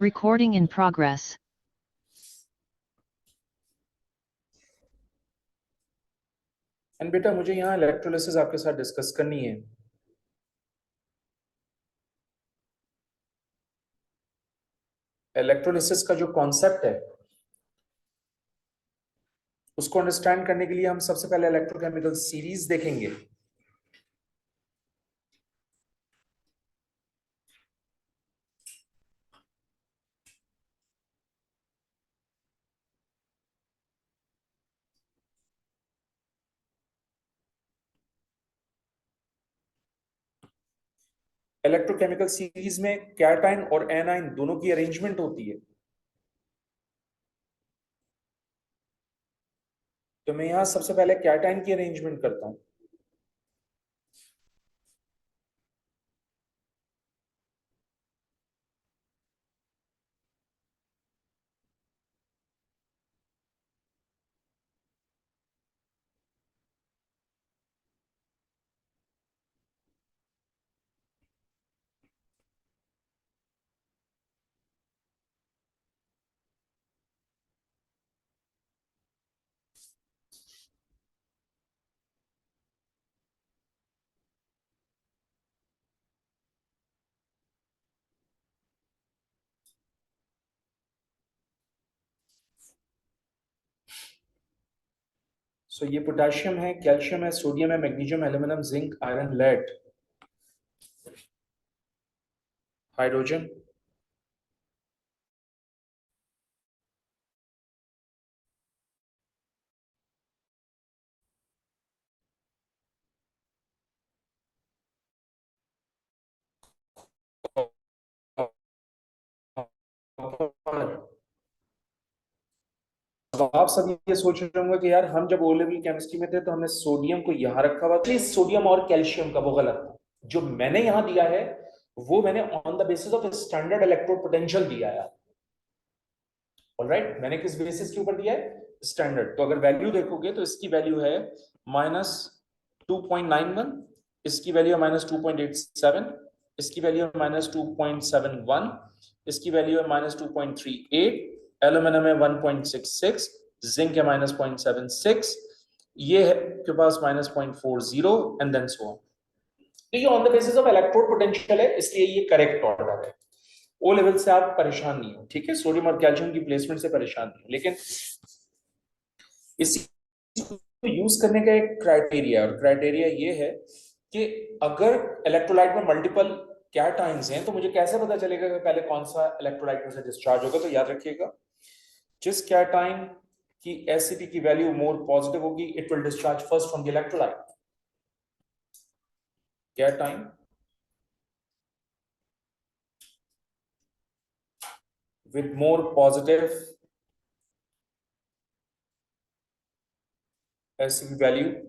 Recording in progress. And बेटा मुझे यहाँ इलेक्ट्रोलिसिस आपके साथ डिस्कस करनी है। इलेक्ट्रोलिसिस का जो कॉन्सेप्ट है उसको अंडरस्टैंड करने के लिए हम सबसे पहले इलेक्ट्रोकेमिकल सीरीज देखेंगे। इलेक्ट्रोकेमिकल सीरीज में कैटाइन और एनाइन दोनों की अरेंजमेंट होती है। तो मैं यहां सबसे पहले कैटाइन की अरेंजमेंट करता हूं। सो ये पोटेशियम है, कैल्शियम है, सोडियम है, magnesium, aluminium, zinc, iron, lead, hydrogen. अब आप सब ये सोच रहे होंगे कि यार हम जब ओ लेवल केमिस्ट्री में थे तो हमने सोडियम को यहां रखा हुआ था। सोडियम और कैल्शियम का वो गलत था। जो मैंने यहां दिया है वो मैंने on the basis of standard electrode potential दिया है। ऑलराइट, मैंने किस बेसिस के ऊपर दिया है? स्टैंडर्ड। तो अगर वैल्यू देखोगे तो इसकी वैल्यू है -2.91, इसकी वैल्यू है -2.87, इसकी वैल्यू है -2.71, इसकी वैल्यू है -2.38, एल्यूमिनियम है 1.66, जिंक है -0.76, ये है के पास -0.40 एंड देन सो ऑन। तो ये on the basis of electrode potential है, इसलिए ये करेक्ट ऑर्डर है। ओ लेवल से आप परेशान नहीं हो, ठीक है? सोडियम और कैल्शियम की प्लेसमेंट से परेशान नहीं हो, लेकिन इसी को यूज करने का एक क्राइटेरिया, और क्राइटेरिया ये है कि अगर इलेक्ट्रोलाइट में मल्टीपल कैटाइंस हैं तो मुझे कैसे पता चलेगा कि पहले कौन सा इलेक्ट्रोलाइट में से डिस्चार्ज होगा? तो याद रखिएगा, जिस कैटाइन की एसिडी की वैल्यू मोर पॉजिटिव होगी it will discharge first from the electrolyte. Cation with more positive acidic value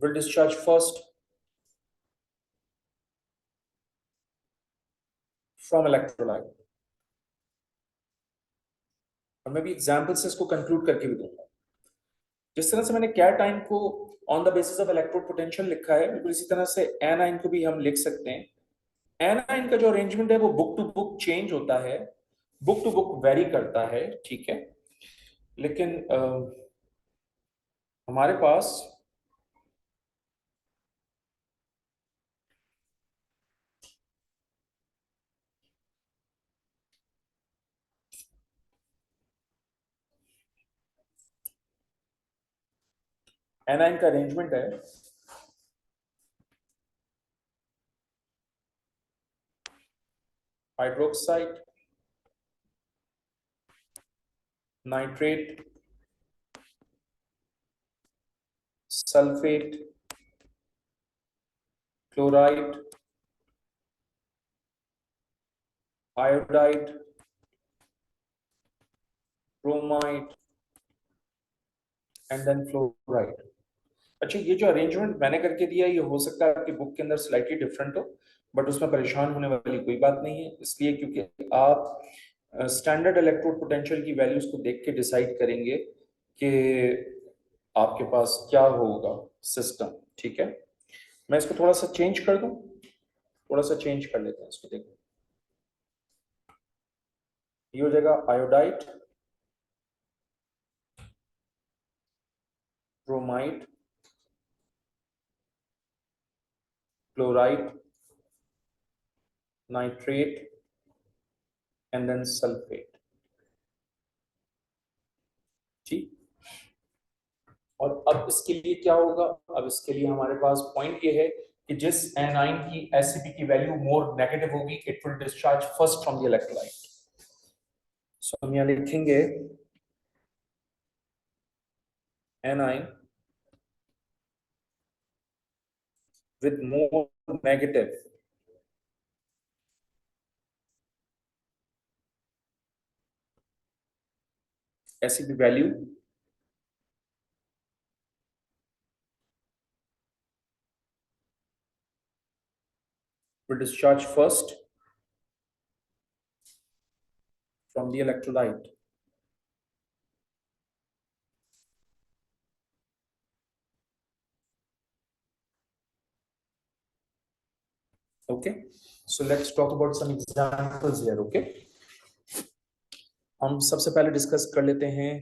will discharge first from electrolyte। और मैं भी एग्जांपल से इसको कंक्लूड करके भी दूंगा। जिस तरह से मैंने कैटाइन को on the basis of electrode potential लिखा है, बिल्कुल इसी तरह से एनाइन को भी हम लिख सकते हैं। एनाइन का जो अरेंजमेंट है वो बुक टू बुक चेंज होता है, बुक टू बुक वेरी करता है, ठीक है? लेकिन हमारे पास एनाइन का अरेंजमेंट है hydroxide, nitrate, sulphate, chloride, iodide, bromide and then fluoride. अच्छा, ये जो अरेंजमेंट मैंने करके दिया ये हो सकता है आपकी बुक के अंदर स्लाइटली डिफरेंट हो, बट उसमें परेशान होने वाली कोई बात नहीं है, इसलिए क्योंकि आप स्टैंडर्ड इलेक्ट्रोड पोटेंशियल की वैल्यूज को देख के डिसाइड करेंगे कि आपके पास क्या होगा सिस्टम। ठीक है, मैं इसको थोड़ा सा चेंज कर दूं, थोड़ा सा चेंज कर लेते हैं इसको। देखो ये हो जाएगा iodide, bromide, chloride, nitrate and then sulphate. ठीक, और अब इसके लिए क्या होगा, अब इसके लिए हमारे पास पॉइंट ये है कि जिस एनाइन की एसिपी की वैल्यू मोर नेगेटिव होगी it will discharge first from the electrolyte. So हम यहां लिखेंगे anion with more negative acid value will discharge first from the electrolyte. Okay, so let's talk about some examples here. Okay, हम सबसे पहले discuss कर लेते हैं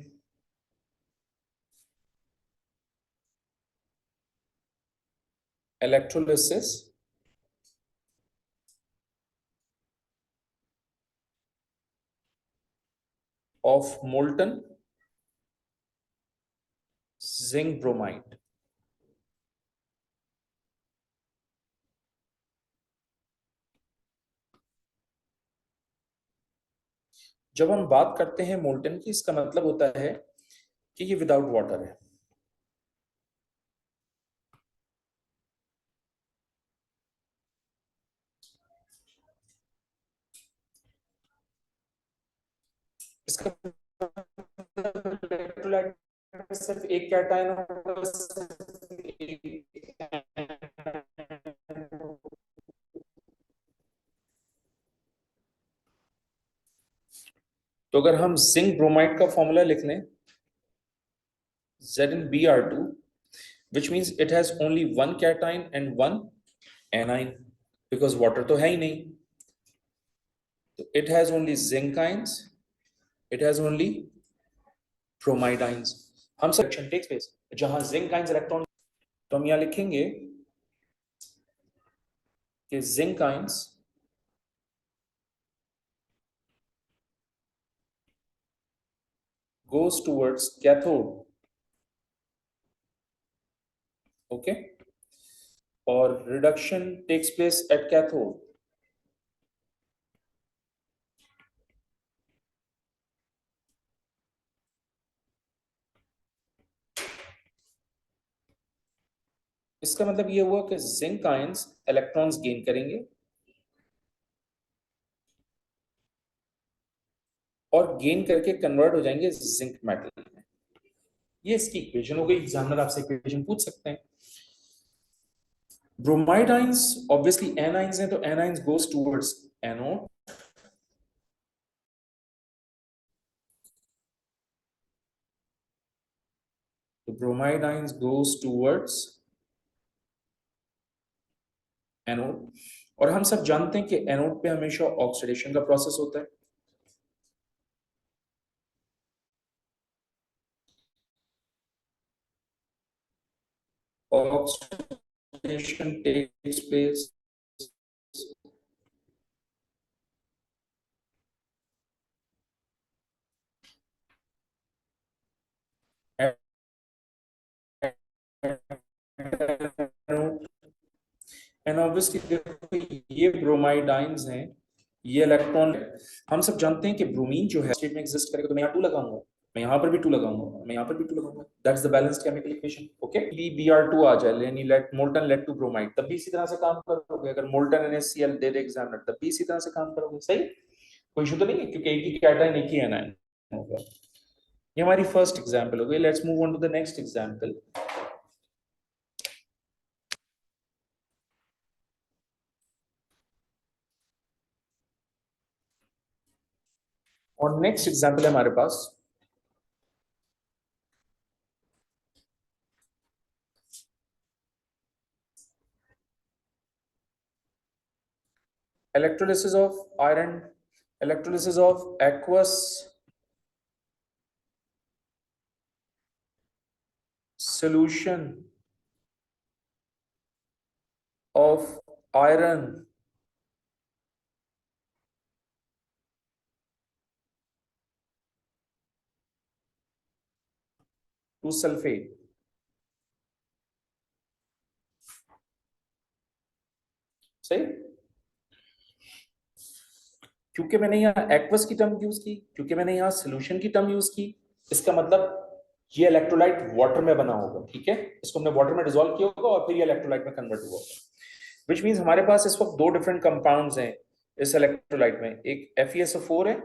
electrolysis of molten zinc bromide. जब हम बात करते हैं मोल्टन की, इसका मतलब होता है कि ये विदाउट वाटर है। इसका इलेक्ट्रोलाइट सिर्फ एक कैटायन होगा, सिर्फ तो अगर हम जिंक ब्रोमाइड का फॉर्मूला लिख लें ZnBr2, which means it has only one cation and one anion because water तो है ही नहीं, तो it has only zinc ions, it has only bromide ions। हम सब रिएक्शन टेक्स प्लेस जहां जिंक आयंस इलेक्ट्रॉन, तो हम यहां लिखेंगे कि zinc ions goes towards cathode। Okay, और reduction takes place at cathode. इसका मतलब ये हुआ कि जिंक आयंस इलेक्ट्रॉन्स गेन करेंगे और गेन करके कन्वर्ट हो जाएंगे जिंक मेटल में। ये इसकी इक्वेशन हो गई। एग्जामिनर आपसे इक्वेशन पूछ सकते हैं। Bromide ions obviously anions हैं, तो anions goes towards anode, तो bromide ions goes towards anode. और हम सब जानते हैं कि एनोड पे हमेशा ऑक्सीडेशन का प्रोसेस होता है। Oxidation takes place and obviously देखो ये ब्रोमाइड आयंस हैं, ये इलेक्ट्रॉन। हम सब जानते हैं कि ब्रोमीन जो है स्टेट में एग्जिस्ट करेगा, तो मैं यहाँ 2 लगाऊंगा, मैं यहाँ पर भी 2 लगाऊंगा, मैं यहाँ पर भी 2 लगाऊंगा। That's the balanced chemical equation. Okay, Br2 आ जाए, यानी let molten lead two bromide, तब भी इसी तरह से काम करोगे। अगर मोल्टन NaCl दे दे एग्जामिनर, तब भी इसी तरह से काम करोगे। सही, कोई इशू तो नहीं है, क्योंकि एक ही कैटायन एक ही एनायन होगा। ये हमारी फर्स्ट एग्जांपल हो गई। Let's move on to the next example. और नेक्स्ट एग्जांपल है हमारे पास electrolysis of iron, electrolysis of aqueous solution of iron to sulfate. सही, क्योंकि मैंने यहाँ एक्वस की टर्म यूज की, क्योंकि मैंने यहाँ सोल्यूशन की टर्म यूज की, इसका मतलब ये इलेक्ट्रोलाइट वाटर में बना होगा, ठीक है, इसको हमने वाटर में डिसॉल्व किया होगा और फिर ये इलेक्ट्रोलाइट में कन्वर्ट हुआ होगा, विच मींस हमारे पास इस वक्त दो डिफरेंट कंपाउंड्स हैं इस इलेक्ट्रोलाइट में, एक FeSO4 है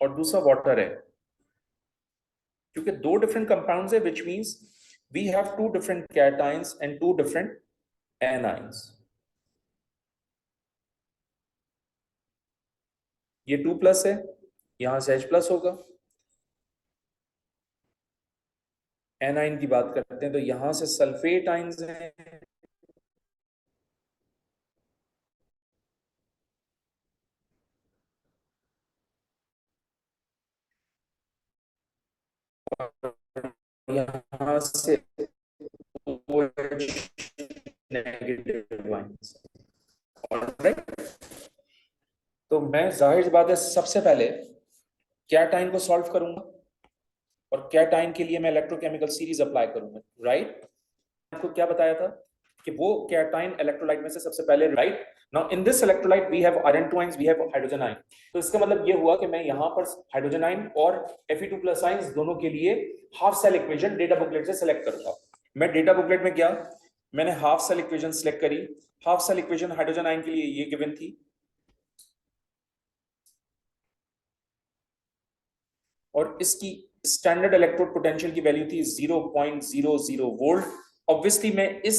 और दूसरा वाटर है, क्योंकि दो डिफरेंट कंपाउंड्स है, which means we have two different cations and two different anions. ये 2+ है, यहां से H+ होगा। एनाइन की बात करते हैं तो यहां से सल्फेट आइंस हैं, यहां से OH नेगेटिव आइंस। तो मैं जाहिर सी बात है सबसे पहले कैटाइन को सॉल्व करूंगा और कैटाइन के लिए मैं इलेक्ट्रोकेमिकल सीरीज अप्लाई करूंगा, राइट। आपको क्या बताया था कि वो कैटाइन इलेक्ट्रोलाइट में से सबसे पहले, right. Now in this electrolyte we have iron two ions, we have hydrogen ion, तो इसका मतलब ये हुआ कि मैं यहां पर हाइड्रोजन आयन और Fe2+ आयंस दोनों के लिए half cell equation data booklet से सिलेक्ट करूंगा। मैं डेटा बुकलेट में गया, मैंने हाफ सेल इक्वेशन सिलेक्ट करी, half cell equation hydrogen ion के लिए ये गिवन थी और इसकी स्टैंडर्ड इलेक्ट्रोड पोटेंशियल की वैल्यू थी 0.00 वोल्ट। ऑब्वियसली मैं इस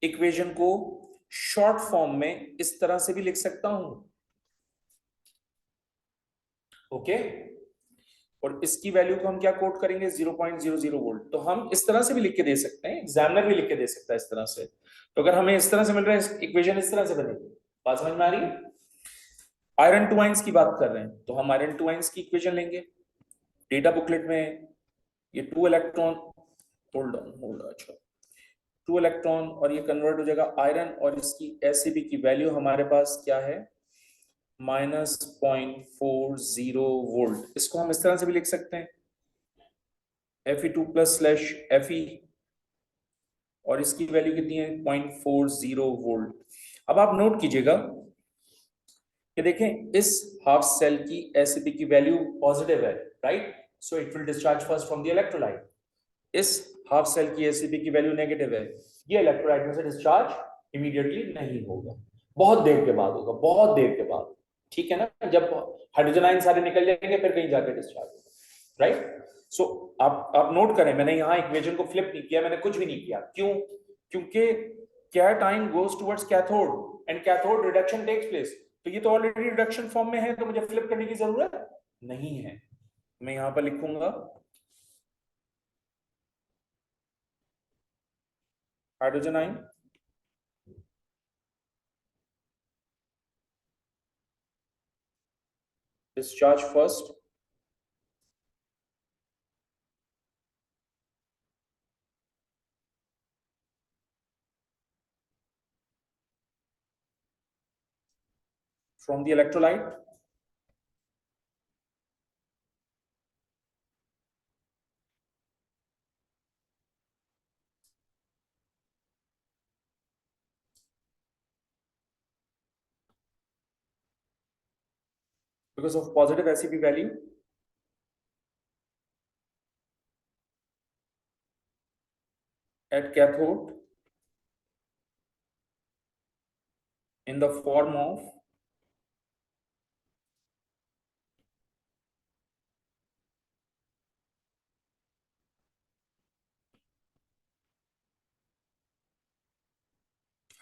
इक्वेशन को शॉर्ट फॉर्म में इस तरह से भी लिख सकता हूं, ओके। और इसकी वैल्यू को हम क्या कोट करेंगे, 0.00 वोल्ट, तो हम इस तरह से भी लिख के दे सकते हैं, एग्जामिनर भी लिख के दे सकता है इस तरह से। तो अगर हमें इस तरह से मिल रहा है, इक्वेशन इस तरह से बनेगी, बात समझ में आ रही है। आयरन टू आयंस की बात कर रहे हैं तो हम आयरन टू आयंस की इक्वेशन लेंगे, डेटा बुकलेट में ये 2 इलेक्ट्रॉन, होल्ड अच्छा 2 इलेक्ट्रॉन और ये कन्वर्ट हो जाएगा आयरन, और इसकी एसिबी की वैल्यू हमारे पास क्या है, -0.40 वोल्ट। इसको हम इस तरह से भी लिख सकते हैं Fe2+ Fe, और इसकी वैल्यू कितनी है, 0.40 वोल्ट। अब आप नोट कीजिएगा कि देखें इस हाफ सेल की एसिबी की वैल्यू पॉजिटिव है, right, so it will discharge first from the electrolyte. इस हाफ सेल की एसिबी की वैल्यू नेगेटिव है, ये इलेक्ट्रोलाइट में से डिस्चार्ज इमीडिएटली नहीं होगा, बहुत देर के बाद होगा, बहुत देर के बाद, ठीक है ना, जब हाइड्रोजन आयन सारे निकल जाएंगे फिर कहीं जाकर डिस्चार्ज होगा, राइट। सो आप नोट करें, मैंने यहां इक्वेशन को फ्लिप नहीं किया, मैंने कुछ भी नहीं किया, क्यों, क्योंकि cation goes towards cathode and cathode reduction takes place, तो ये तो ऑलरेडी रिडक्शन फॉर्म में है, तो मुझे फ्लिप करने की जरूरत नहीं है। मैं यहां पर लिखूंगा hydrogen ion discharge first from the electrolyte because of positive SEP value at cathode in the form of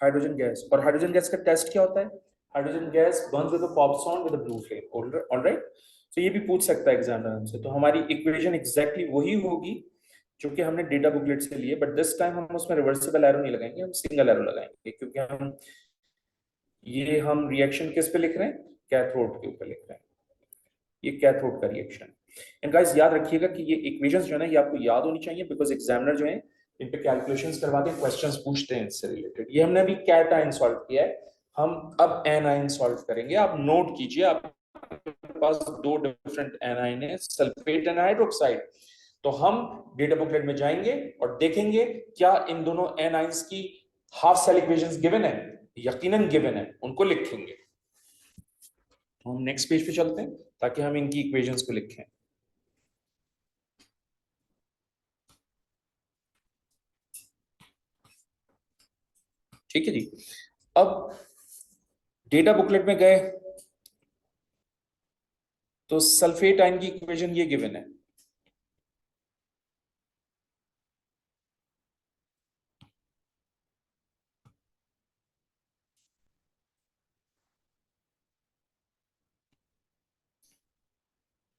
hydrogen gas. और हाइड्रोजन गैस का टेस्ट क्या होता है, hydrogen gas burns with a pop sound with a blue flame, alright. तो ये भी पूछ सकता है एग्जामिनर हमसे। तो हमारी इक्वेशन एग्जैक्टली वही होगी जो कि हमने डेटा बुकलेट से लिए, बट दिस टाइम हम उसमें रिवर्सिबल एरो नहीं लगाएंगे, हम सिंगल एरो लगाएंगे, क्योंकि हम रिएक्शन किस पे लिख रहे हैं, कैथोड के ऊपर लिख रहे हैं। ये कैथोड का रिएक्शन। एंड गाइस याद रखिएगा कि ये इक्वेशंस जो है ना, ये आपको याद होनी चाहिए, बिकॉज एग्जामिनर जो है इन पे कैलकुलेशंस करवा के क्वेश्चंस पूछते हैं इससे रिलेटेड। ये हमने अभी कैट आयन सॉल्व किया है, हम अब एन आयन सॉल्व करेंगे। आप नोट कीजिए, आपके पास दो डिफरेंट एनाइन है, सल्फेट एंड हाइड्रोक्साइड। तो हम डेटा बुकलेट में जाएंगे और देखेंगे क्या इन दोनों एनाइंस की हाफ सेल इक्वेशंस गिवन है, यकीनन गिवन है, उनको लिखेंगे। तो हम नेक्स्ट पेज पे चलते हैं ताकि हम इनकी इक्वेशंस को लिखें। ठीक है जी। अब डेटा बुकलेट में गए तो सल्फेट आयन की इक्वेशन ये गिवन है,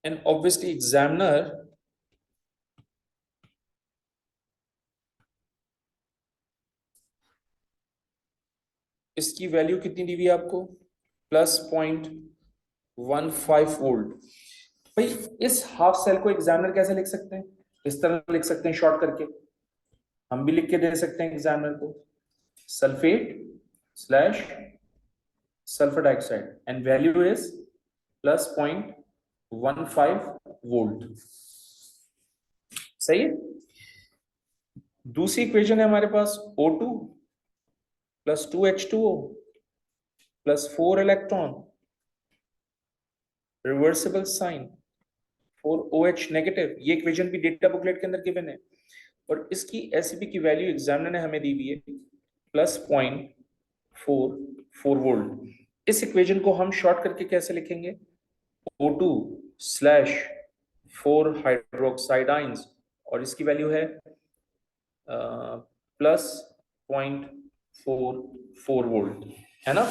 एंड ऑब्वियसली एग्जामिनर इसकी वैल्यू कितनी दी हुई है आपको, +0.15 वोल्ट। भाई इस हाफ सेल को एग्जामिनर कैसे लिख सकते हैं, इस तरह लिख सकते हैं शॉर्ट करके, हम भी लिख के दे सकते हैं एग्जामिनर को, sulphate slash sulphur dioxide and value is +0.15 volt. सही है। दूसरी इक्वेशन है हमारे पास O2 + 2H2O +4 electron, reversible sign, 4OH negative. ये इक्वेशन भी डेटा बुकलेट के अंदर गिवन है, और इसकी एसिपी की वैल्यू एग्जामिनर ने हमें दी हुई है +0.44 वोल्ट। इस इक्वेशन को हम शॉर्ट करके कैसे लिखेंगे, O2 स्लैश 4 हाइड्रोक्साइड आइंस, और इसकी वैल्यू है +0.44 वोल्ट, है ना।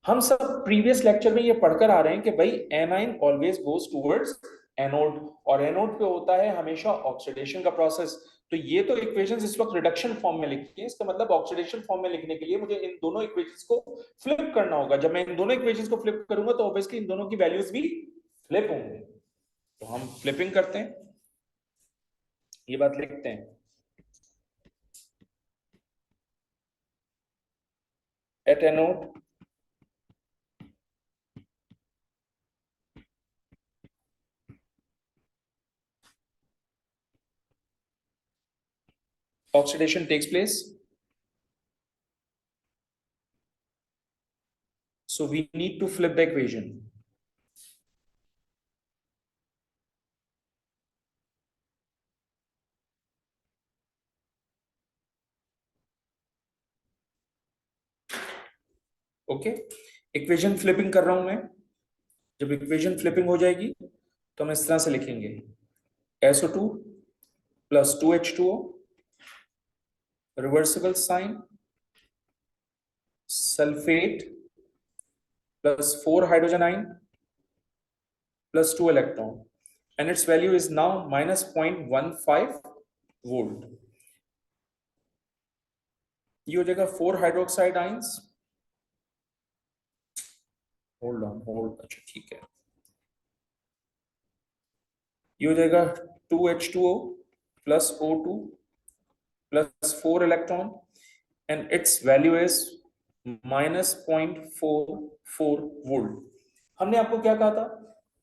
हम सब प्रीवियस लेक्चर में ये पढ़कर आ रहे हैं कि भाई A9 always goes towards anode, और एनोड पे होता है हमेशा ऑक्सीडेशन का प्रोसेस। तो ये तो इक्वेशंस इस वक्त रिडक्शन फॉर्म में लिखी है, इसका मतलब ऑक्सीडेशन फॉर्म में लिखने के लिए मुझे इन दोनों इक्वेशंस को फ्लिप करना होगा। जब मैं इन दोनों इक्वेशंस को फ्लिप करूंगा तो ऑब्वियसली इन दोनों की वैल्यूज भी फ्लिप होंगे। तो हम फ्लिपिंग करते हैं, ये बात लिखते हैं। At anode oxidation takes place, so we need to flip the equation. Okay, equation flipping कर रहा हूं मैं। जब इक्वेशन फ्लिपिंग हो जाएगी तो हम इस तरह से लिखेंगे, SO2 + 2H2O, reversible sign, sulphate +4 hydrogen आइन +2 electron, and its value is now -0.15 volt. ये हो जाएगा 4 hydroxide ions, hold on hold, अच्छा ठीक है, ये हो जाएगा 2H2O + O2 +4 electron, and its value is -0.44 volt. हमने आपको क्या कहा था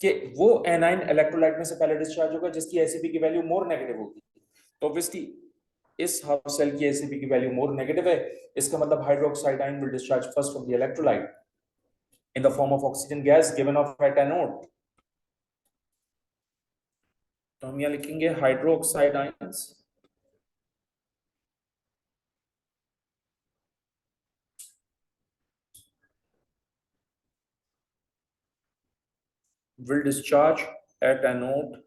कि वो एनाइन इलेक्ट्रोलाइट में से पहले डिस्चार्ज होगा जिसकी एसीपी की वैल्यू मोर नेगेटिव होगी। तो ऑब्वियसली इस हाफ सेल की एसीपी की वैल्यू मोर नेगेटिव है, इसका मतलब hydroxide ion will discharge first from the electrolyte in the form of oxygen gas given off at anode। तो हम यहां लिखेंगे hydroxide ions will discharge at anode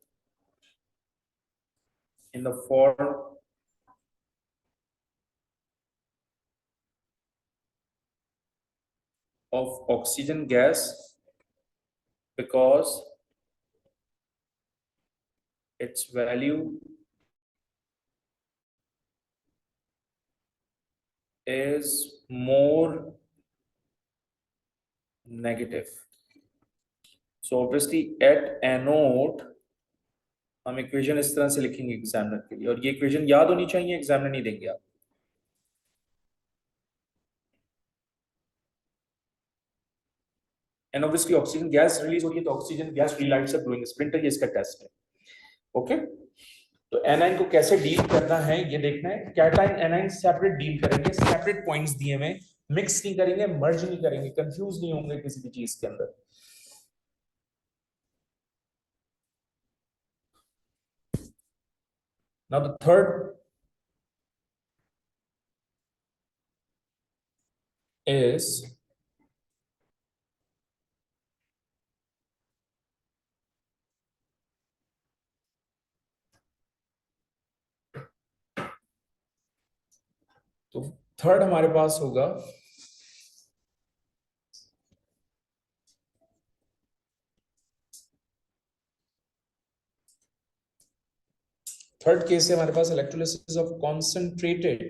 in the form of oxygen gas because its value is more negative. So obviously at anode हम equation इस तरह से लिखेंगे examiner के लिए, और ये इक्वेशन याद होनी चाहिए, एग्जामिनर नहीं देंगे आप। And obviously oxygen gas release होती है, तो oxygen gas relights a glowing splinter, ये इसका टेस्ट है। ओके, तो एनाइन को कैसे डील करना है ये देखना है। कैटाइन एनाइन सेपरेट डील करेंगे, सेपरेट पॉइंट्स दिए हुए, मिक्स नहीं करेंगे, मर्ज नहीं करेंगे, कंफ्यूज नहीं होंगे किसी भी चीज के अंदर। नाउ द थर्ड is तो थर्ड हमारे पास होगा थर्ड केस है हमारे पास electrolysis of concentrated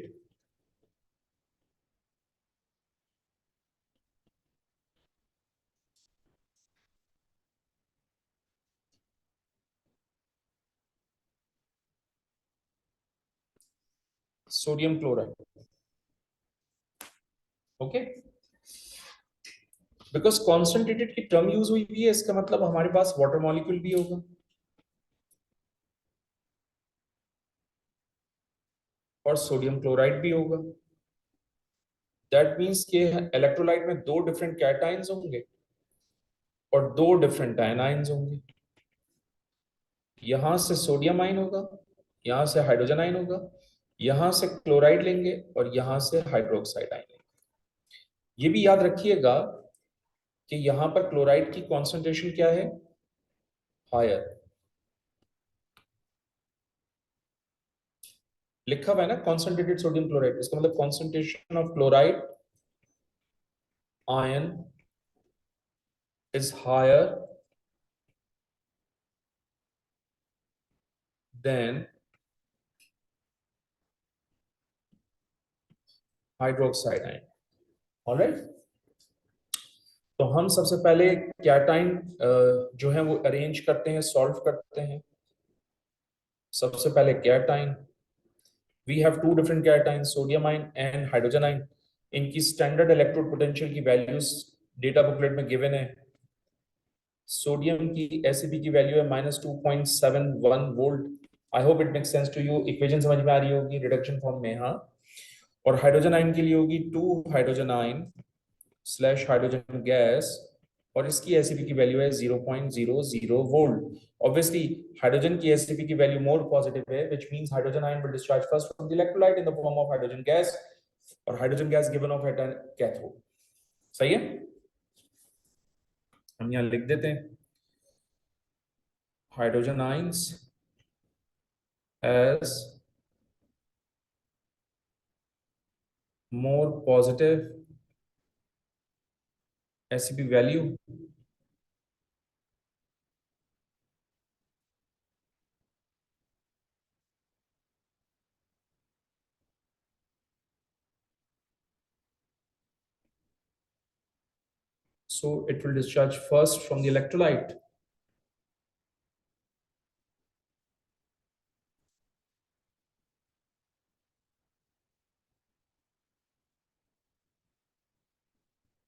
sodium chloride. Okay, because concentrated की टर्म यूज हुई है, इसका मतलब हमारे पास वाटर मॉलिक्यूल भी होगा और सोडियम क्लोराइड भी होगा। दैट मीन्स के इलेक्ट्रोलाइट में दो डिफरेंट कैटाइंस होंगे और दो डिफरेंट आयनाइंस होंगे। यहां से सोडियम आयन होगा, यहां से हाइड्रोजन आयन होगा, यहां से क्लोराइड लेंगे और यहां से हाइड्रोक्साइड आयन लेंगे। ये भी याद रखिएगा कि यहां पर क्लोराइड की कॉन्सेंट्रेशन क्या है, हायर। लिखा हुआ है ना कॉन्सेंट्रेटेड सोडियम क्लोराइड, इसका मतलब concentration of chloride ion is higher than hydroxide ion. Alright, तो हम सबसे पहले कैटाइन जो है वो अरेंज करते हैं, सॉल्व करते हैं। सबसे पहले cation, we have two different cation, sodium ion and hydrogen ion. इनकी स्टैंडर्ड इलेक्ट्रोड पोटेंशियल की वैल्यूज डेटा बुकलेट में गिवन है। सोडियम की एसईपी की वैल्यू है -2.71 volt. I hope it makes sense to you, equation समझ में आ रही होगी रिडक्शन फॉर्म में, हाँ। और हाइड्रोजन आयन के लिए होगी 2 hydrogen ion slash hydrogen gas, और इसकी एसईपी की वैल्यू है 0.00 वोल्ट। ऑब्वियसली हाइड्रोजन की एसईपी की वैल्यू मोर पॉजिटिव है, which means hydrogen ion will discharge first from the electrolyte in the form of hydrogen gas, और hydrogen gas given off at cathode. सही है, हम यहां लिख देते हैं hydrogen ions as more positive SCP value so it will discharge first from the electrolyte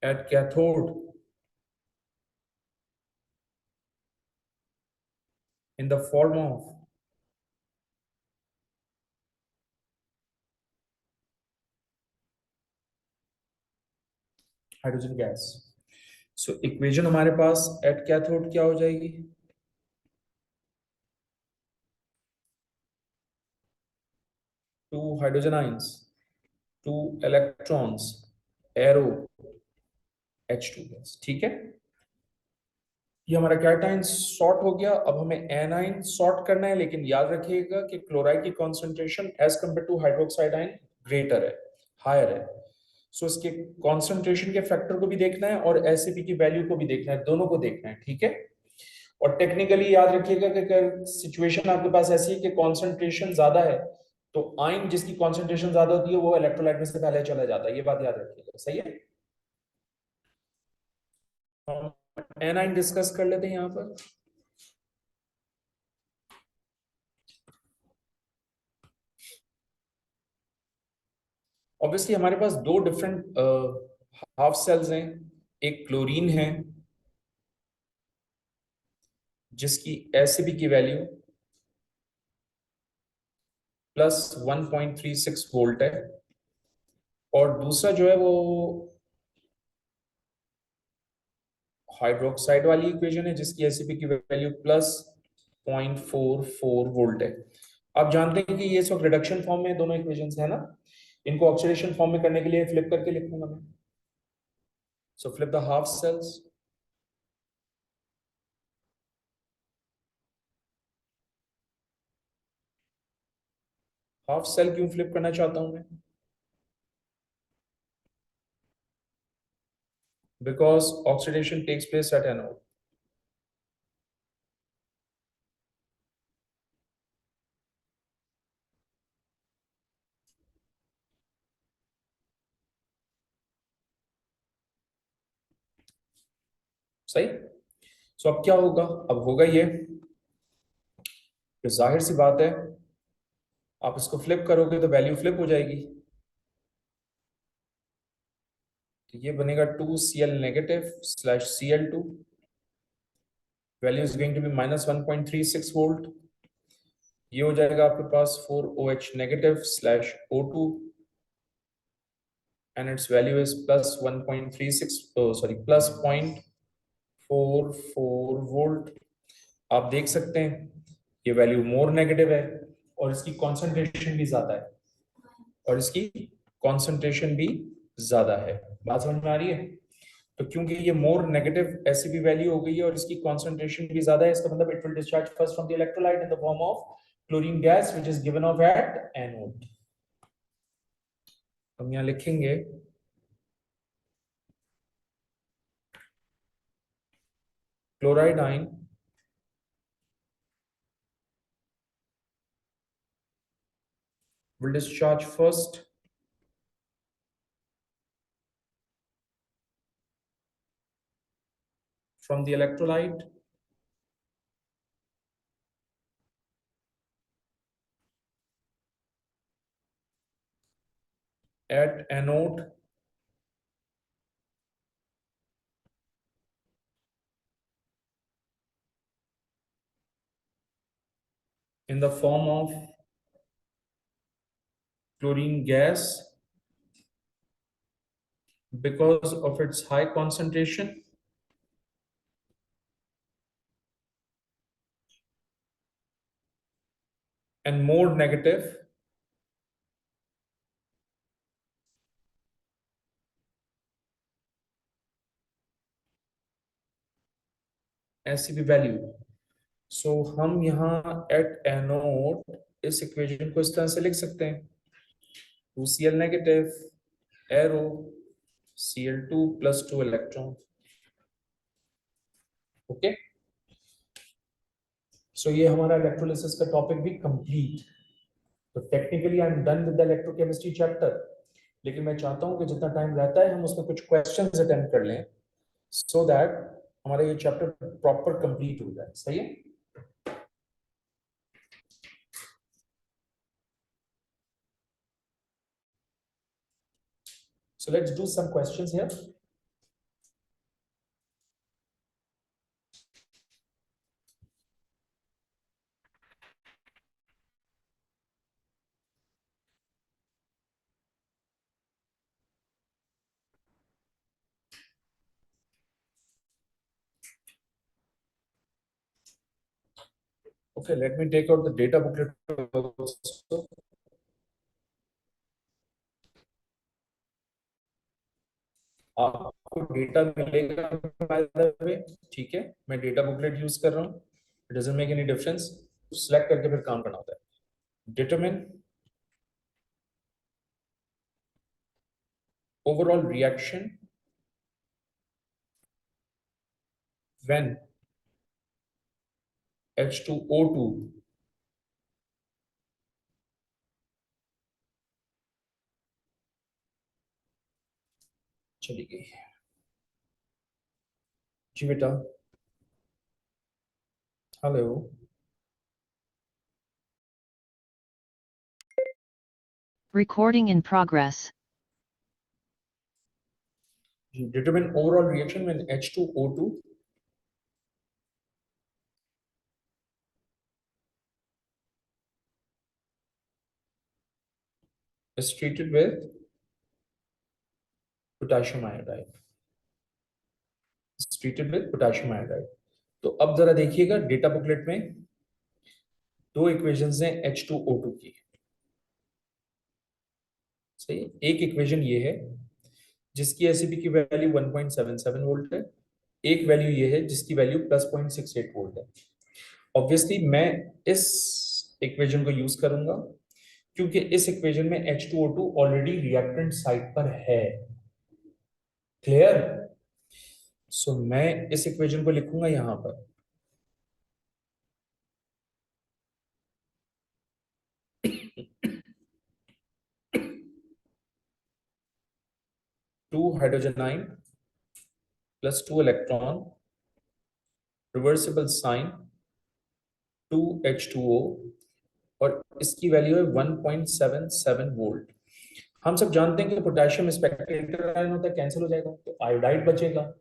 at cathode in the form of hydrogen gas. So equation हमारे पास at cathode क्या हो जाएगी, 2 hydrogen ions, 2 electrons, arrow, H2 gas. ठीक है, ये हमारा cation sort हो गया। अब हमें एनाइन सॉर्ट करना है, लेकिन याद रखिएगा कि क्लोराइड की concentration as compare to hydroxide ion greater है, हायर है। सो इसके कॉन्सेंट्रेशन के फैक्टर को भी देखना है और एससीपी की वैल्यू को भी देखना है, दोनों को देखना है। ठीक है, और टेक्निकली याद रखिएगा कि अगर सिचुएशन आपके पास ऐसी है कि कॉन्सेंट्रेशन ज्यादा है, तो आयन जिसकी कॉन्सेंट्रेशन ज्यादा होती है वो इलेक्ट्रोलाइट में से पहले चला जाता है, ये बात याद रखिएगा। सही है, हम एनाइन डिस्कस कर लेते हैं यहाँ पर। ऑब्वियसली हमारे पास दो डिफरेंट हाफ सेल्स हैं। एक क्लोरीन है जिसकी एसिपी की वैल्यू +1.36 वोल्ट है, और दूसरा जो है वो हाइड्रोक्साइड वाली इक्वेशन है जिसकी एसिपी की वैल्यू +0.44 वोल्ट है। आप जानते हैं कि ये इस वक्त रिडक्शन फॉर्म में दोनों इक्वेशंस है ना, इनको ऑक्सीडेशन फॉर्म में करने के लिए फ्लिप करके लिखूंगा मैं। So flip the half cells. Half cell क्यों फ्लिप करना चाहता हूं मैं? Because oxidation takes place at anode. सही। सो अब क्या होगा? अब होगा ये कि जाहिर सी बात है, आप इसको फ्लिप करोगे तो वैल्यू फ्लिप हो जाएगी। तो ये बनेगा 2Cl- value is going to be -1.36 volt. ये हो जाएगा आपके पास 4OH- and its value is +1.36, sorry, +0.44 volt. आप देख सकते हैं ये वैल्यू मोर नेगेटिव है, और इसकी कॉन्सेंट्रेशन भी ज्यादा है, और इसकी कॉन्सेंट्रेशन भी ज्यादा है। बात समझ में आ रही है? तो क्योंकि ये मोर नेगेटिव ऐसी भी वैल्यू हो गई है और इसकी कॉन्सेंट्रेशन भी ज्यादा है, इसका मतलब it will discharge first from the electrolyte in the form of chlorine gas which is given off at anode. हम यहाँ लिखेंगे chloride ion will discharge first from the electrolyte at anode in the form of chlorine gas because of its high concentration and more negative ACP value। सो हम यहाँ at anode इस equation को इस तरह से लिख सकते हैं, 2Cl- arrow Cl2 +2 electron. Okay, सो ये हमारा इलेक्ट्रोलिसिस का टॉपिक भी कंप्लीट। तो technically I am done with the electrochemistry chapter, लेकिन मैं चाहता हूं कि जितना टाइम रहता है हम उसमें कुछ क्वेश्चंस अटेम्प्ट कर लें, सो दैट हमारा ये चैप्टर प्रॉपर कंप्लीट हो जाए। सही है? So let's do some questions here. Okay, let me take out the data booklet also. आपको डेटा मिलेगा by the way, ठीक है? मैं डेटा बुकलेट यूज कर रहा हूँ, it doesn't make any difference. Select करके फिर काम करना होता है। Determine overall reaction when H2O2 चली गई जी बेटा। Hello. Recording in progress. Determine overall reaction when H2O2 is treated with potassium iodide. Is treated with potassium iodide. तो अब जरा देखिएगा डेटा बुकलेट में दो इक्वेशंस हैं H2O2 की। सही, एक इक्वेशन ये है जिसकी एसिपी की वैल्यू 1.77 वोल्ट है, एक वैल्यू ये है जिसकी वैल्यू +0.68 वोल्ट है। ऑब्वियसली मैं इस इक्वेशन को यूज करूंगा क्योंकि इस इक्वेशन में H2O2 ऑलरेडी रिएक्टेंट साइड पर है। क्लियर? सो मैं इस इक्वेशन को लिखूंगा यहां पर। Two hydrogen ion plus 2 electron, reversible sign 2H2O, और इसकी वैल्यू है 1.77 वोल्ट। हम सब जानते हैं कि पोटेशियम स्पेक्ट्रेटर आयन होता है, कैंसिल हो जाएगा तो आयोडाइड बचेगा।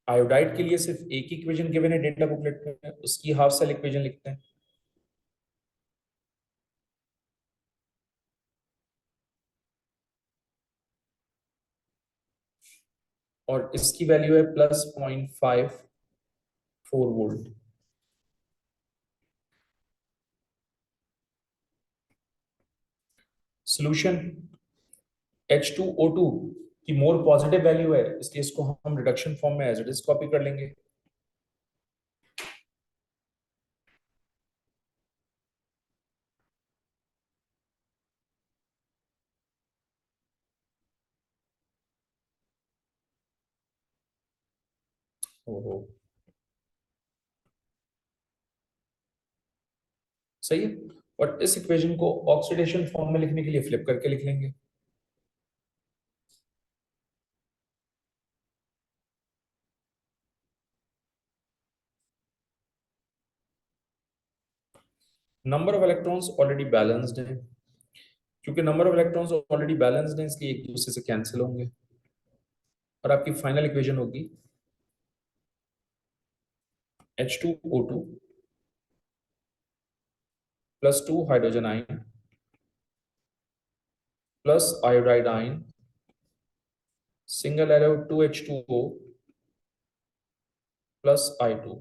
आयोडाइड के लिए सिर्फ एक ही इक्वेशन गिवन है डेटा बुकलेट में, उसकी हाफ सेल इक्वेशन लिखते हैं। और इसकी वैल्यू है +0.54 वोल्ट। सॉल्यूशन H2O2 की मोर पॉजिटिव वैल्यू है, इसलिए इसको हम रिडक्शन फॉर्म में एज इट इज कॉपी कर लेंगे। ओहो, सही है। और इस इक्वेशन को ऑक्सीडेशन फॉर्म में लिखने के लिए फ्लिप करके लिख लेंगे। Number of electrons already balanced है, क्योंकि number of electrons already balanced है इसलिए एक दूसरे से कैंसिल होंगे और आपकी फाइनल इक्वेशन होगी H2O2 plus 2 hydrogen ion plus iodide ion, single arrow 2H2O plus I2।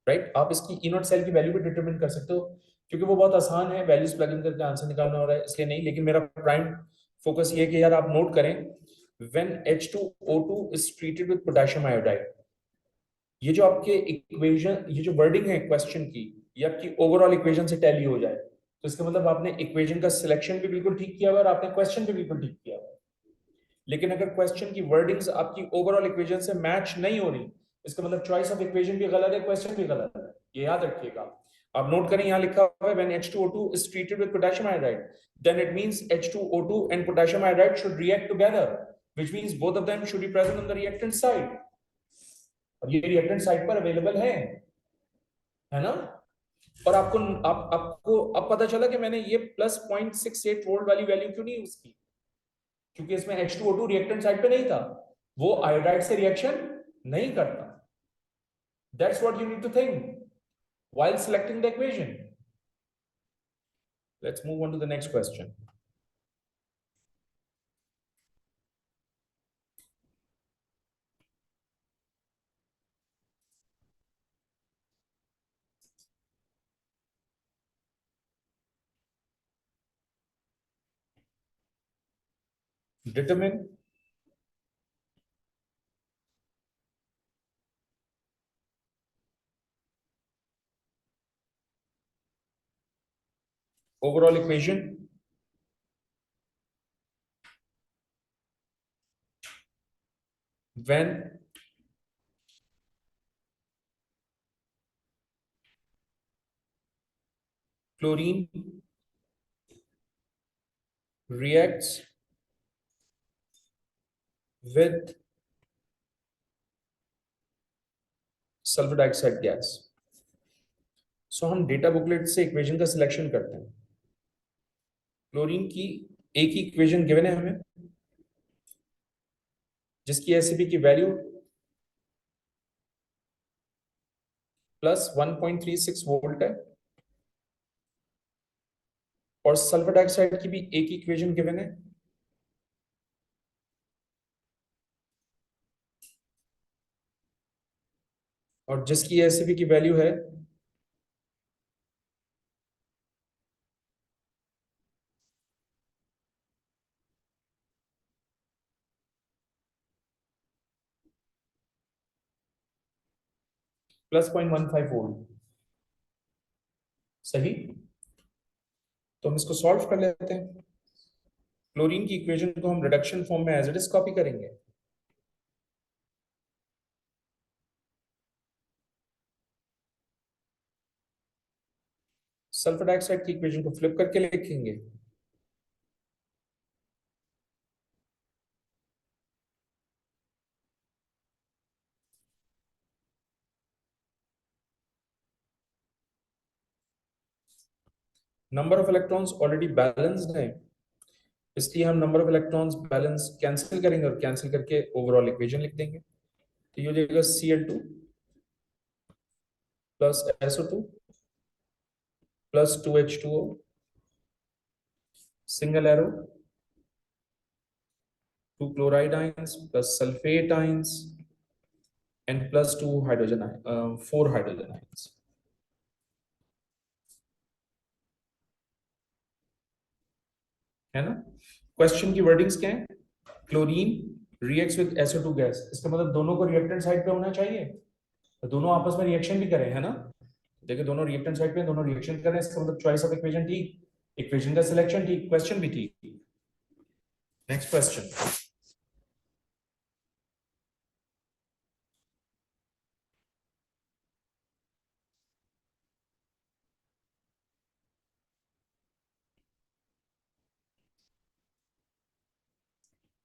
Right, आप इसकी ई नॉट सेल की वैल्यू भी डिटरमिन कर सकते हो, क्योंकि वो बहुत आसान है, वैल्यूज प्लग इन करके आंसर निकालना हो रहा है इसलिए नहीं। लेकिन मेरा प्राइम फोकस ये है कि यार आप नोट करें, when H2O2 is treated with potassium iodide, ये जो आपके इक्वेशन, ये जो वर्डिंग है क्वेश्चन की, ये आपकी ओवरऑल इक्वेशन से टैली हो जाए तो इसका मतलब आपने इक्वेशन का सिलेक्शन भी बिल्कुल ठीक किया हुआ है और आपने क्वेश्चन भी बिल्कुल ठीक किया हुआ है। लेकिन अगर क्वेश्चन की वर्डिंग्स आपकी ओवरऑल इक्वेशन से मैच नहीं हो रही, इसका मतलब चॉइस ऑफ इक्वेशन भी गलत है, क्वेश्चन भी गलत है, ये याद रखिएगा। आप नोट करें, यहां लिखा हुआ है when H2O2 is treated with potassium iodide, then it means H2O2 and potassium iodide should react together, which means both of them should be present on the reactant side। और ये रिएक्टेंट साइड पर available है ना? और आपको अब पता चला कि मैंने ये +0.68 वोल्ट वाली वैल्यू क्यों नहीं यूज की, क्योंकि इसमें H2O2 रिएक्टेंट साइड पे नहीं था, वो आयोडाइड से रिएक्शन नहीं करता। That's what you need to think while selecting the equation. Let's move on to the next question. Determine overall equation when chlorine reacts with sulphur dioxide gas. So हम data booklet से equation का selection करते हैं। Chlorine की एक ही equation given है हमें, जिसकी एसिपी की वैल्यू प्लस 1.36 वोल्ट है, और सल्फर डाइऑक्साइड की भी एक ही इक्वेशन गिवन है, और जिसकी एसिपी की वैल्यू है प्लस 0.15 वोल्ट। सही, तो हम इसको सॉल्व कर लेते हैं। क्लोरीन की इक्वेशन को हम रिडक्शन फॉर्म में एज इट इज कॉपी करेंगे। सल्फर डाइऑक्साइड की इक्वेशन को फ्लिप करके लिखेंगे। Number of electrons already balanced है, इसलिए हम number of electrons balance cancel करेंगे और कैंसिल करके ओवरऑल इक्वेशन लिख देंगे। तो ये हो जाएगा Cl2 plus SO2 plus 2H2O, single arrow, 2 chloride ions plus sulfate ions and plus 4 hydrogen ions। है ना? क्वेश्चन की वर्डिंग्स क्या है? Chlorine reacts with SO2 gas, इसका मतलब दोनों को रिएक्टेंट साइड पे होना चाहिए, तो दोनों आपस में रिएक्शन भी करें, है ना? देखिए दोनों रिएक्टेंट साइड पे दोनों रिएक्शन कर रहे हैं, इसका मतलब चॉइस ऑफ इक्वेशन ठीक, इक्वेशन का सिलेक्शन ठीक, क्वेश्चन भी ठीक। Next question,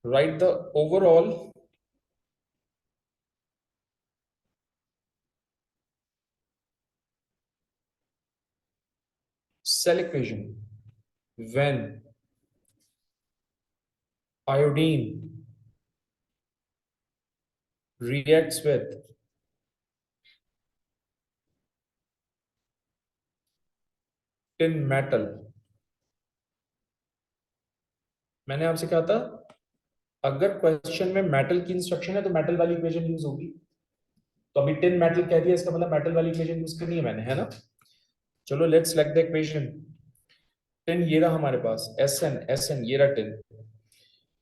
write the overall cell equation when iodine reacts with tin metal। मैंने आपसे कहा था अगर क्वेश्चन में मेटल की इंस्ट्रक्शन है तो मेटल वाली इक्वेशन यूज होगी, तो अभी टिन मेटल कह दिया, इसका मतलब मेटल वाली इक्वेशन यूज करनी है मैंने, है ना? चलो let's select the equation. Tin ये रहा हमारे पास, SN ये रहा टिन,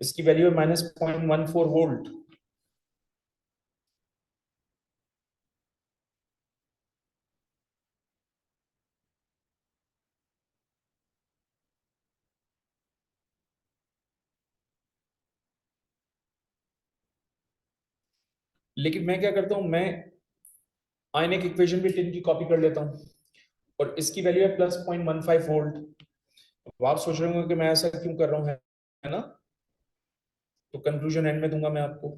इसकी वैल्यू है -0.14 वोल्ट। लेकिन मैं क्या करता हूं, मैं आयनिक इक्वेशन भी टिन की कॉपी कर लेता हूं, और इसकी वैल्यू है +0.15 वोल्ट। अब आप सोच रहे होंगे कि मैं ऐसा क्यों कर रहा हूं, है ना? तो कंक्लूजन एंड में दूंगा मैं आपको।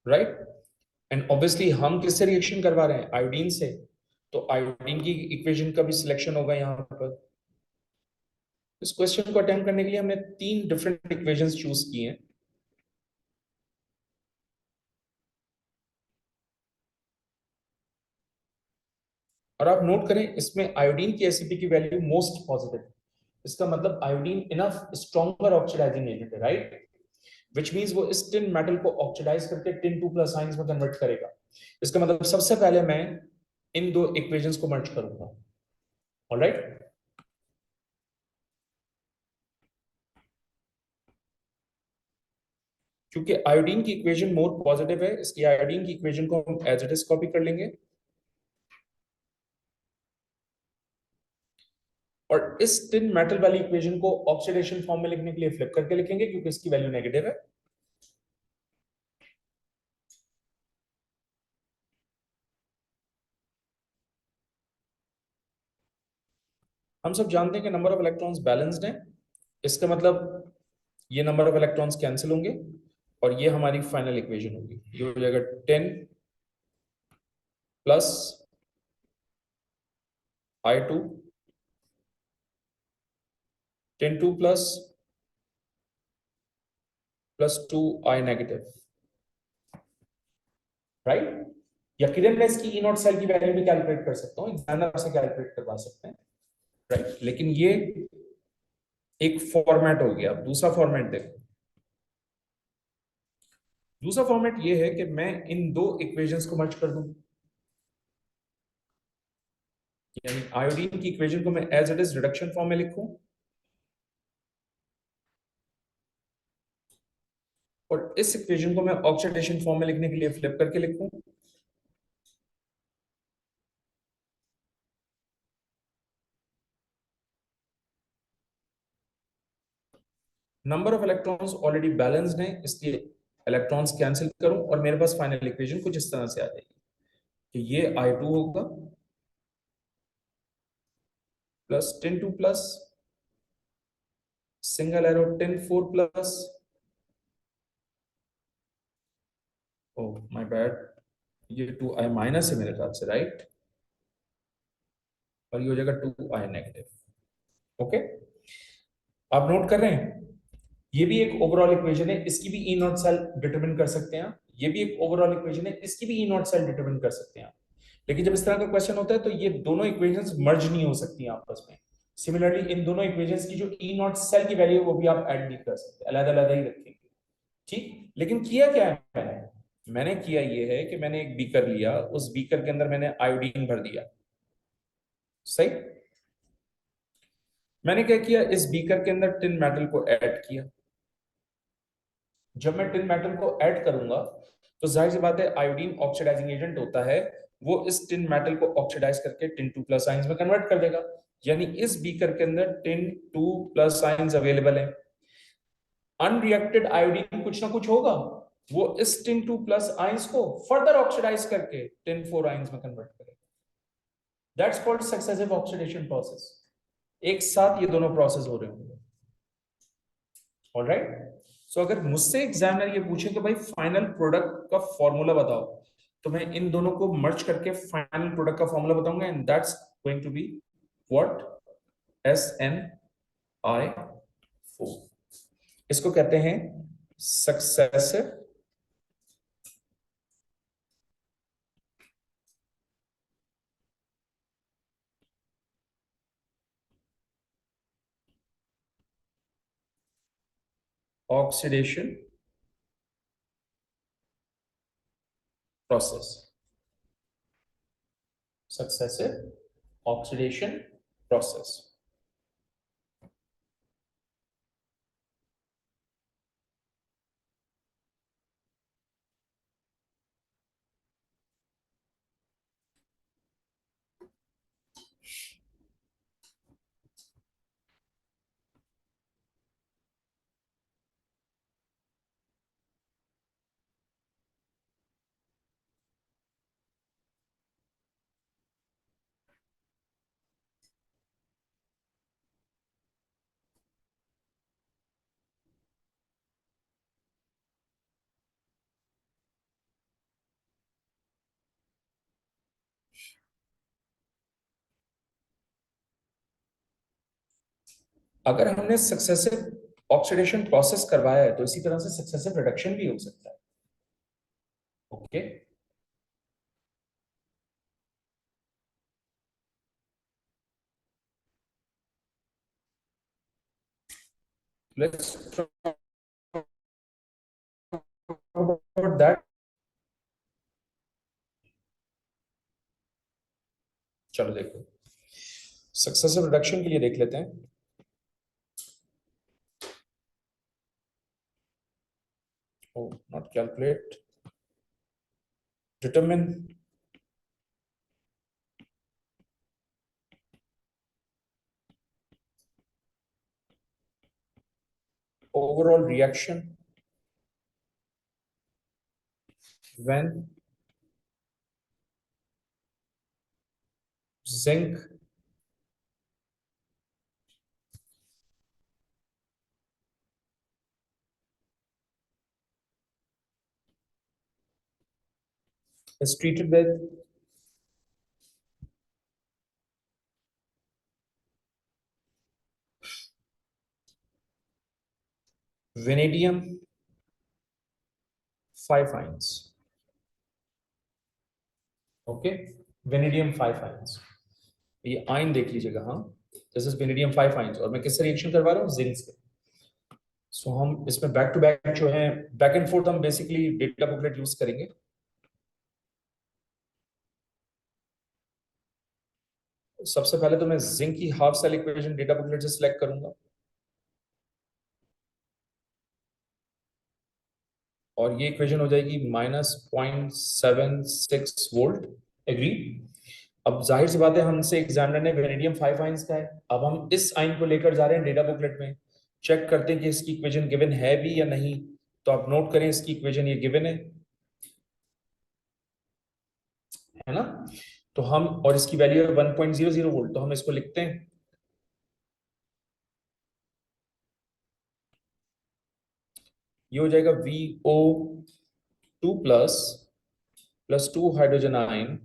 राइट, एंड ऑब्वियसली हम किससे रिएक्शन करवा रहे हैं? आयोडीन से, तो आयोडीन की इक्वेशन का भी सिलेक्शन होगा यहाँ पर। इस क्वेश्चन को अटेम्प्ट करने के लिए हमने 3 डिफरेंट इक्वेशंस चूज की हैं। और आप नोट करें, इसमें आयोडीन की एसिपी की वैल्यू मोस्ट पॉजिटिव, इसका मतलब iodine enough stronger oxidising agent है, राइट? विच मींस वो इस टिन मेटल को ऑक्सीडाइज करके टिन 2+ आयंस में कन्वर्ट करेगा। इसका मतलब सबसे पहले मैं इन दो इक्वेशंस को मर्ज करूंगा। ऑलराइट, क्योंकि आयोडीन की इक्वेशन मोर पॉजिटिव है, इसकी आयोडीन की इक्वेशन को हम एज इट इज कॉपी कर लेंगे। और इस टिन मेटल वाली इक्वेशन को ऑक्सीडेशन फॉर्म में लिखने के लिए फ्लिप करके लिखेंगे क्योंकि इसकी वैल्यू नेगेटिव है। हम सब जानते हैं कि नंबर ऑफ इलेक्ट्रॉन्स बैलेंस्ड है, इसका मतलब ये नंबर ऑफ इलेक्ट्रॉन्स कैंसिल होंगे और ये हमारी फाइनल इक्वेशन होगी। ये हो जाएगा 10 plus I2 10 2 plus 2I negative, right. या किरण में इसकी ई नॉट सेल की वैल्यू भी कैलकुलेट कर सकता हूं, एग्जामिनर से कैलकुलेट करवा सकते हैं, राइट। लेकिन ये एक फॉर्मेट हो गया। दूसरा फॉर्मेट देखो, दूसरा फॉर्मेट ये है कि मैं इन दो इक्वेशंस को मर्ज कर दूं, यानी आयोडीन की इक्वेशन को मैं as it is reduction form में लिखूं और इस इक्वेशन को मैं ऑक्सीडेशन फॉर्म में लिखने के लिए फ्लिप करके लिखूं। Number of electrons already balanced हैं, इसलिए इलेक्ट्रॉन्स कैंसिल करूं और मेरे पास फाइनल इक्वेशन कुछ इस तरह से आ जाएगी कि ये I2 होगा plus 10 2 plus single arrow 10 4 plus, oh my bad, ये 2I माइनस है मेरे ख्याल से, राइट, और ये हो जाएगा 2I नेगेटिव। ओके, आप नोट कर रहे हैं, ये भी एक ओवरऑल इक्वेशन है, इसकी भी ई नॉट सेल डिटरमिन कर सकते हैं आप। ये भी एक ओवरऑल इक्वेशन है, इसकी भी ई नॉट सेल डिटरमिन कर सकते हैं आप। लेकिन जब इस तरह का क्वेश्चन होता है तो ये दोनों इक्वेशंस मर्ज नहीं हो सकती हैं आपस में। सिमिलरली इन दोनों इक्वेशंस की जो ई नॉट सेल की वैल्यू है वो भी आप ऐड नहीं कर सकते, अलग अलग ही रखेंगे, ठीक। लेकिन किया क्या है मैंने किया ये है कि मैंने एक बीकर लिया, उस बीकर के अंदर मैंने आयोडीन भर दिया, सही। मैंने क्या किया, इस बीकर के अंदर टिन मेटल को ऐड किया। जब मैं टिन मेटल को ऐड करूंगा तो जाहिर सी बात है आयोडीन ऑक्सीडाइजिंग एजेंट होता है, वो इस टिन मेटल को ऑक्सीडाइज करके टिन 2 प्लस आयंस में कन्वर्ट कर देगा। यानी इस बीकर के अंदर टिन 2 प्लस आयंस अवेलेबल है। अनरिएक्टेड आयोडीन कुछ ना कुछ होगा, वो इस टिन 2 प्लस आयंस को फर्दर ऑक्सीडाइज करके टिन 4 आयंस में कन्वर्ट करेगा। That's called successive oxidation process. एक साथ ये दोनों प्रोसेस हो रहे होंगे, ऑलराइट। सो अगर मुझसे एग्जामिनर ये पूछे कि भाई फाइनल प्रोडक्ट का फॉर्मूला बताओ, तो मैं इन दोनों को मर्ज करके फाइनल प्रोडक्ट का फॉर्मूला बताऊंगा, and that's going to be what, SnI4। इसको कहते हैं successive oxidation process, successive oxidation process. अगर हमने सक्सेसिव ऑक्सीडेशन प्रोसेस करवाया है तो इसी तरह से सक्सेसिव रिडक्शन भी हो सकता है, okay. Let's talk about that. चलो देखो, सक्सेसिव रिडक्शन के लिए देख लेते हैं। Oh, not calculate, determine overall reaction when zinc is treated with vanadium 5 ions. Okay, vanadium 5 ions, ये आयन देख लीजिएगा। हाँ, दिस इज वेनेडियम 5 आयंस और मैं किससे रिएक्शन करवा रहा हूँ? जिंक से। सो हम इसमें बैक टू बैक जो है, बैक एंड फोर्थ हम बेसिकली डेटा बुकलेट यूज करेंगे। सबसे पहले तो मैं जिंक की half cell equation data booklet से सिलेक्ट करूंगा और ये इक्वेशन हो जाएगी -0.76 वोल्ट। एग्री। अब जाहिर सी बात है, हमसे एग्जामिनर ने वेनेडियम 5 आयंस का है। अब हम इस आयन को लेकर जा रहे हैं डेटा बुकलेट में, चेक करते हैं कि इसकी इक्वेशन गिवन है भी या नहीं। तो आप नोट करें, इसकी इक्वेशन ये गिवन है ना। तो हम, और इसकी वैल्यू है 1.00 वोल्ट, तो हम इसको लिखते हैं। ये हो जाएगा VO2 plus 2 hydrogen ion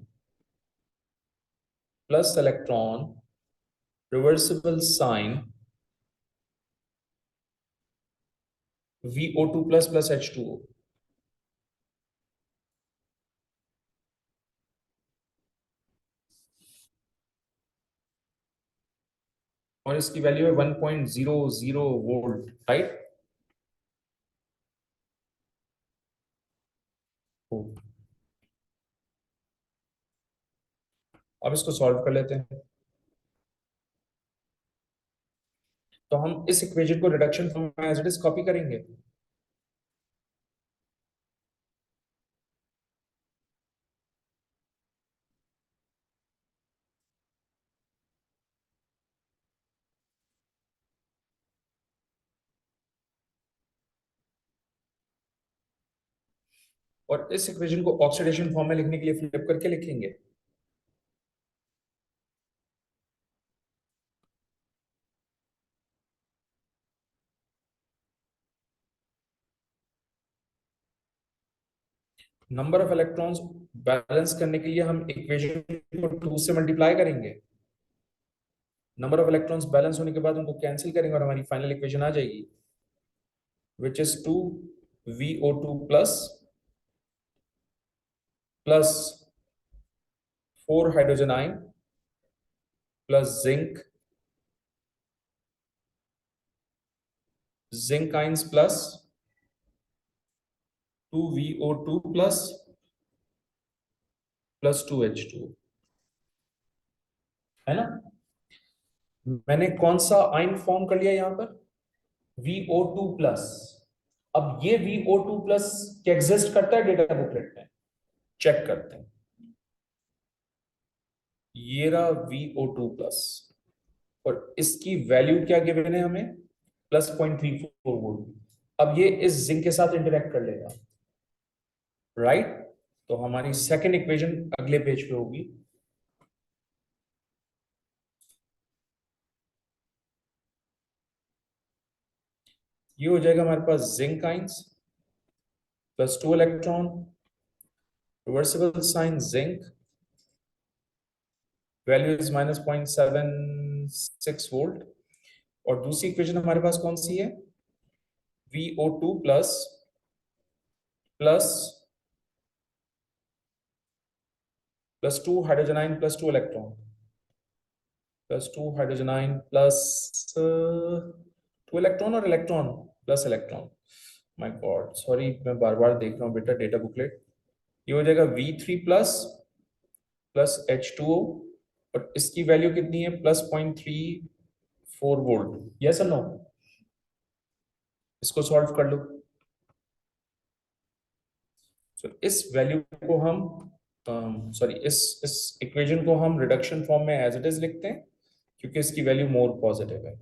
plus electron reversible sign VO2 plus H2O। और इसकी वैल्यू है 1.00 वोल्ट, राइट। अब इसको सॉल्व कर लेते हैं। तो हम इस इक्वेशन को रिडक्शन फॉर्म में एज इट इज कॉपी करेंगे। और इस इक्वेशन को ऑक्सीडेशन फॉर्म में लिखने के लिए फ्लिप करके लिखेंगे। नंबर ऑफ इलेक्ट्रॉन्स बैलेंस करने के लिए हम इक्वेशन को 2 से मल्टीप्लाई करेंगे। नंबर ऑफ इलेक्ट्रॉन्स बैलेंस होने के बाद उनको कैंसिल करेंगे और हमारी फाइनल इक्वेशन आ जाएगी, which is 2 VO2 plus 4 hydrogen ion plus zinc ions plus 2 VO2 plus 2 H2, है ना। मैंने कौन सा आयन फॉर्म कर लिया यहां पर? VO2 plus. अब ये VO2 प्लस क्या एग्जिस्ट करता है डेटा बुकलेट में? चेक करते हैं। ये रहा VO2 प्लस और इसकी वैल्यू क्या गिवन है हमें? +0.34 वोल्ट। अब ये इस जिंक के साथ इंटरेक्ट कर लेगा, राइट। तो हमारी सेकेंड इक्वेशन अगले पेज पे होगी। ये हो जाएगा हमारे पास zinc ions plus 2 electron reversible sign zinc, value is -0.76 volt. और दूसरी इक्वेशन हमारे पास कौन सी है? VO2 plus 2 hydrogen ion plus 2 electron plus 2 hydrogen ion plus 2 electron और electron plus electron. My god, sorry, मैं बार बार देख रहा हूँ बेटा डेटा बुकलेट। ये हो जाएगा V3 प्लस H2O और इसकी वैल्यू कितनी है? +0.34 वोल्ट। यस और नो? इसको सॉल्व कर लो। So, इस वैल्यू को हम सॉरी इस इक्वेशन को हम रिडक्शन फॉर्म में एज इट इज लिखते हैं क्योंकि इसकी वैल्यू मोर पॉजिटिव है।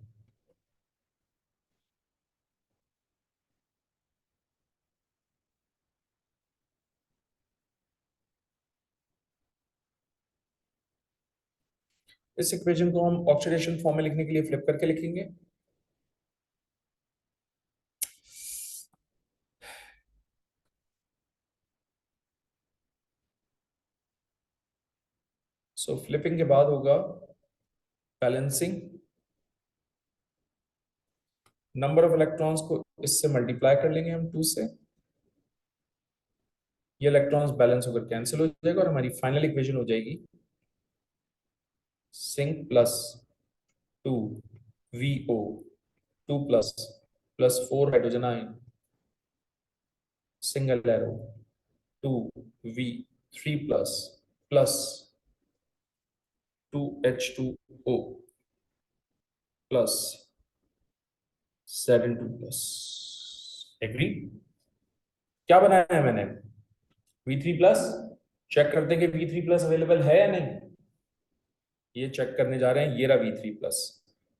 इस इक्वेशन को हम ऑक्सीडेशन फॉर्म में लिखने के लिए फ्लिप करके लिखेंगे। सो फ्लिपिंग के बाद होगा बैलेंसिंग, नंबर ऑफ इलेक्ट्रॉन्स को इससे मल्टीप्लाई कर लेंगे हम 2 से, ये इलेक्ट्रॉन्स बैलेंस होकर कैंसिल हो जाएगा और हमारी फाइनल इक्वेशन हो जाएगी zinc plus 2 VO 2 plus plus 4 hydrogen ion single arrow 2 V 3 plus plus 2 H2O plus Zn2 plus. Agree? क्या बनाया है मैंने? V3 plus. चेक करते हैं कि V3 प्लस अवेलेबल है या नहीं, ये चेक करने जा रहे हैं। ये रहा V3 प्लस,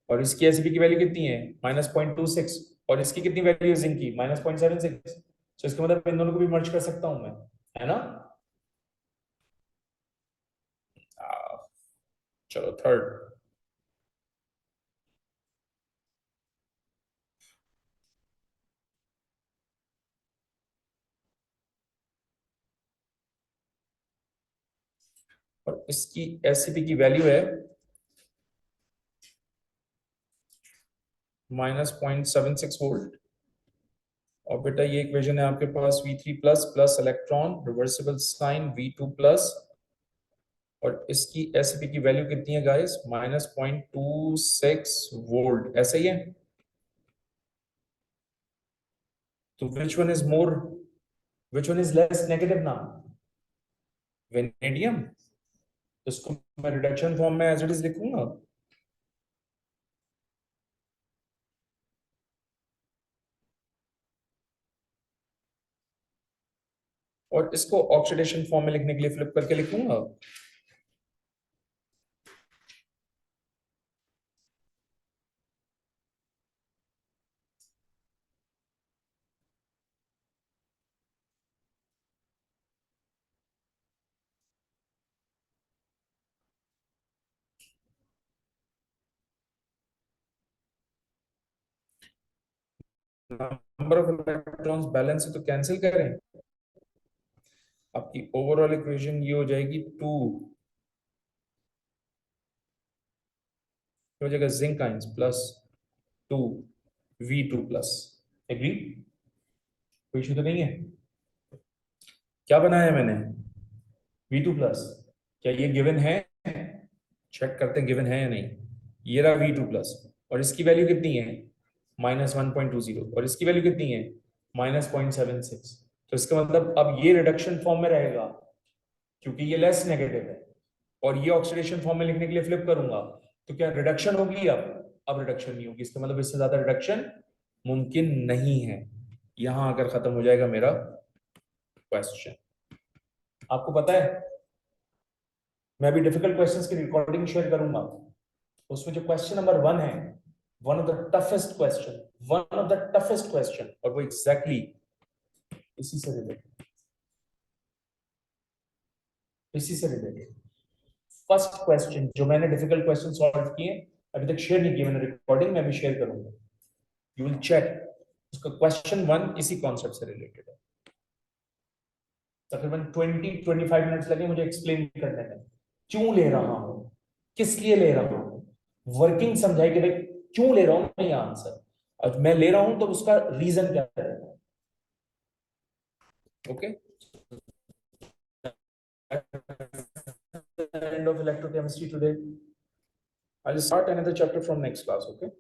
और इसकी एसिपी की वैल्यू कितनी है? -0.26, और इसकी कितनी वैल्यू है जिंक की? -0.76। तो इसका मतलब इन दोनों को भी मर्ज कर सकता हूं मैं, है ना? चलो थर्ड, और इसकी एसिपी की वैल्यू है -0.76 वोल्ट। और बेटा ये इक्वेशन है आपके पास V3 plus plus electron reversible sign V2 plus, और इसकी एसिपी की वैल्यू कितनी है गाइस? -0.26 वोल्ट। ऐसा ही है? तो which one is more, which one is less negative ना? वेनेडियम। इसको मैं रिडक्शन फॉर्म में एज इट इज लिखूंगा। और इसको ऑक्सीडेशन फॉर्म में लिखने के लिए फ्लिप करके लिखूंगा। नंबर ऑफ इलेक्ट्रॉन्स बैलेंस है तो कैंसिल करें। आपकी ओवरऑल इक्वेशन ये हो जाएगी 2 हो जाएगा zinc ions plus 2 V2 plus. Agree? कोई इशू तो नहीं है? क्या बनाया है मैंने? V2 plus. क्या ये गिवन है? चेक करते हैं गिवन है या नहीं। ये रहा V2 प्लस, और इसकी वैल्यू कितनी है? -1.20, और इसकी वैल्यू कितनी है? -0.76। तो इसका मतलब अब ये रिडक्शन फॉर्म में रहेगा क्योंकि ये लेस नेगेटिव है, और ये ऑक्सीडेशन फॉर्म में लिखने के लिए फ्लिप करूंगा। तो क्या रिडक्शन होगी? अब रिडक्शन नहीं होगी। इसका मतलब इससे ज्यादा रिडक्शन मुमकिन नहीं है। यहां अगर खत्म हो जाएगा मेरा क्वेश्चन। आपको पता है मैं अभी डिफिकल्ट क्वेश्चंस की रिकॉर्डिंग शेयर करूंगा, उसमें जो क्वेश्चन नंबर 1 है, one of the toughest question, one of the toughest question, और वो एग्जैक्टली इसी से रिलेटेड, इसी से रिलेटेड फर्स्ट क्वेश्चन जो मैंने डिफिकल्ट क्वेश्चन सॉल्व किए अभी तक शेयर नहीं किए मैंने रिकॉर्डिंग में, भी शेयर करूंगा। यू विल चेक, उसका क्वेश्चन 1 इसी कॉन्सेप्ट से रिलेटेड है। तकरीबन 20-25 मिनट्स लगे मुझे एक्सप्लेन करने में, क्यों ले रहा हूं, किस लिए ले रहा हूं, वर्किंग समझाई कि भाई क्यों ले रहा हूं मैं ये आंसर, और मैं ले रहा हूं तो उसका रीजन क्या है। Okay, end of electrochemistry today. I'll start another chapter from next class, okay?